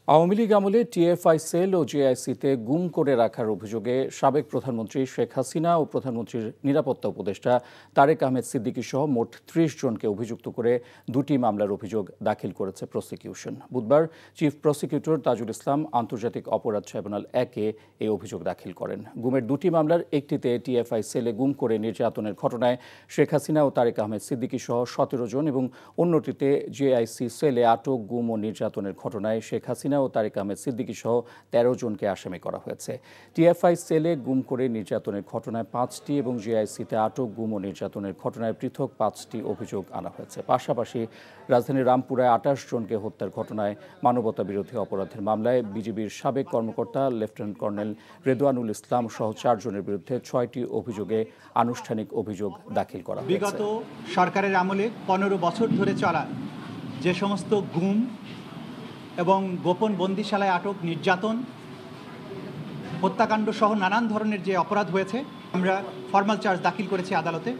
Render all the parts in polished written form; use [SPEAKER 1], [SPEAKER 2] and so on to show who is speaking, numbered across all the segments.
[SPEAKER 1] আওয়ামী লীগ আমলে TFI sell ও জেআইসিতে গুম করে রাখার অভিযোগে সাবেক প্রধানমন্ত্রী শেখ হাসিনা ও প্রধানমন্ত্রীর নিরাপত্তা উপদেষ্টা তারেক আহমেদ সিদ্দিকী সহ মোট ৩০ জনকে অভিযুক্ত করে দুটি মামলার অভিযোগ দাখিল করেছে প্রসিকিউশন। বুধবার চিফ প্রসিকিউটর তাজুল ইসলাম আন্তর্জাতিক অপরাধ ট্রাইব্যুনাল ১-এ এই অভিযোগ দাখিল করেন। গুমের দুটি মামলার একটিতে টিএফআই সেলে গুম করে নির্যাতনের ঘটনায় শেখ হাসিনা ও তারেক আহমেদ সিদ্দিকী সহ ১৭ জন এবং অন্যটিতে জেআইসি সেলে আটক, গুম ও নির্যাতনের ঘটনায় শেখ হাসিনা ও তারেক আহমেদ সিদ্দিকী সহ ১৩ জনকে আসামি করা হয়েছে। টিএফআই সেলে গুম করে নির্যাতনের ঘটনায় ৫টি এবং জেআইসিতে আটক, গুম ও নির্যাতনের ঘটনায় পৃথক ৫টি অভিযোগ আনা হয়েছে। পাশাপাশি রাজধানীর রামপুরায় ২৮ জনকে হত্যার ঘটনায় মানবতা বিরোধী অপরাধের মামলায় বিজিবির সাবেক কর্মকর্তা লেফটেন্যান্ট কর্নেল রেদওয়ানুল ইসলাম সহ ৪ জনের বিরুদ্ধে ৬টি অভিযোগে আনুষ্ঠানিক অভিযোগ দাখিল করা হয়েছে।
[SPEAKER 2] বিগত সরকারের আমলে ১৫ বছর ধরে চলা যে সমস্ত গুম এবং গোপন বন্দিশালায় আটক, নির্যাতন, হত্যাকাণ্ড সহ নানান ধরনের যে অপরাধ হয়েছে, আমরা ফরমাল চার্জ দাখিল করেছি আদালতে।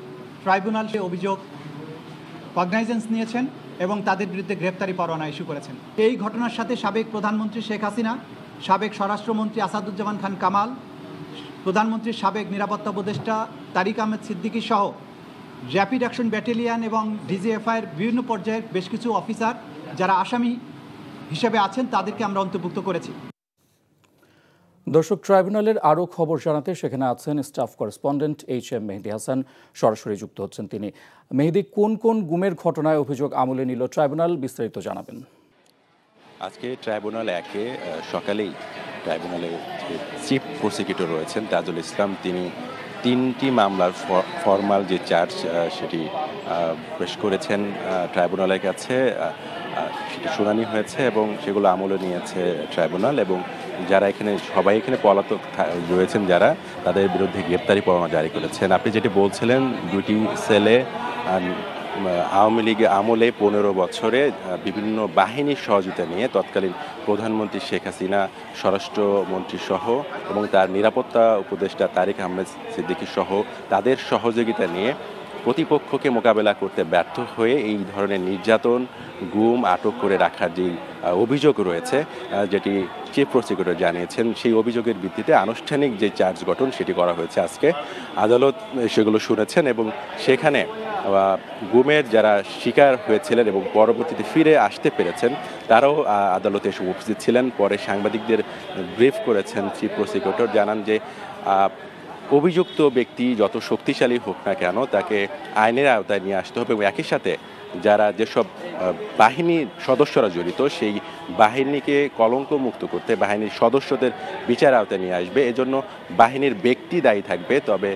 [SPEAKER 2] ট্রাইব্যুনাল সে অভিযোগ কগনাইজেন্স নিয়েছেন এবং তাদের বিরুদ্ধে গ্রেপ্তারি পরোয়ানা ইস্যু করেছেন। এই ঘটনার সাথে সাবেক প্রধানমন্ত্রী শেখ হাসিনা, সাবেক স্বরাষ্ট্রমন্ত্রী আসাদুজ্জামান খান কামাল, প্রধানমন্ত্রীর সাবেক নিরাপত্তা উপদেষ্টা তারিক আহমেদ সিদ্দিকী সহ র্যাপিড অ্যাকশন ব্যাটালিয়ন এবং ডিজিএফআইয়ের বিভিন্ন পর্যায়ের বেশ কিছু অফিসার যারা আসামি হিসেবে আছেন তাদেরকে আমরা অন্তর্ভুক্ত করেছি।
[SPEAKER 1] দর্শক, ট্রাইব্যুনালের আরও খবর জানাতে সেখানে আছেন স্টাফ করেসপন্ডেন্ট এইচ.এম. মেহেদী হাসান, সরাসরি যুক্ত হচ্ছেন তিনি। মেহেদী, কোন কোন গুমের ঘটনায় অভিযোগ আমলে নিল ট্রাইব্যুনাল, বিস্তারিত জানাবেন।
[SPEAKER 3] আজকে ট্রাইব্যুনাল ১-এ সকালেই ট্রাইব্যুনালের চিফ প্রসিকিউটর রয়েছেন তাজুল ইসলাম, তিনি ৩টি মামলার ফরমাল যে চার্জ সেটি পেশ করেছেন ট্রাইব্যুনালের কাছে। সেটি শুনানি হয়েছে এবং সেগুলো আমলে নিয়েছে ট্রাইব্যুনাল, এবং যারা সবাই এখানে পলাতক রয়েছেন যারা, তাদের বিরুদ্ধে গ্রেপ্তারি পরোয়ানা জারি করেছেন। আপনি যেটি বলছিলেন, দুটি সেলে আওয়ামী লীগ আমলে ১৫ বছরে বিভিন্ন বাহিনীর সহযোগিতা নিয়ে তৎকালীন প্রধানমন্ত্রী শেখ হাসিনা, স্বরাষ্ট্রমন্ত্রী সহ এবং তার নিরাপত্তা উপদেষ্টা তারেক আহমেদ সিদ্দিকী সহ তাদের সহযোগিতা নিয়ে প্রতিপক্ষকে মোকাবেলা করতে ব্যর্থ হয়ে এই ধরনের নির্যাতন, গুম, আটক করে রাখার যে অভিযোগ রয়েছে, যেটি চিফ প্রসিকিউটর জানিয়েছেন, সেই অভিযোগের ভিত্তিতে আনুষ্ঠানিক যে চার্জ গঠন সেটি করা হয়েছে। আজকে আদালত সেগুলো শুনেছেন এবং সেখানে গুমের যারা শিকার হয়েছিলেন এবং পরবর্তীতে ফিরে আসতে পেরেছেন তারাও আদালতে এসে উপস্থিত ছিলেন। পরে সাংবাদিকদের ব্রিফ করেছেন চিফ প্রসিকিউটর, জানান যে অভিযুক্ত ব্যক্তি যত শক্তিশালী হোক না কেন তাকে আইনের আওতায় নিয়ে আসতে হবে এবং একই সাথে যেসব বাহিনীর সদস্যরা জড়িত সেই বাহিনীকে কলঙ্ক মুক্ত করতে বাহিনীর সদস্যদের বিচার আওতায় নিয়ে আসবে। এজন্য বাহিনীর ব্যক্তি দায়ী থাকবে, তবে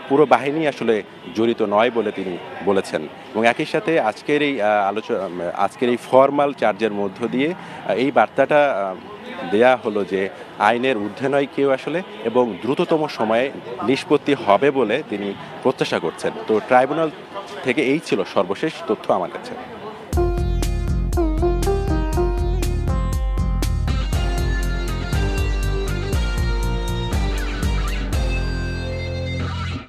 [SPEAKER 3] পুরো বাহিনী আসলে জড়িত নয় বলে তিনি বলেছেন। এবং একই সাথে আজকের এই ফরমাল চার্জের মধ্য দিয়ে এই বার্তাটা দেয়া হলো যে আইনের ঊর্ধ্বে নয় কেউ আসলে, এবং দ্রুততম সময়ে নিষ্পত্তি হবে বলে তিনি প্রত্যাশা করছেন। তো ট্রাইব্যুনাল থেকে এই ছিল সর্বশেষ তথ্য আমার কাছে।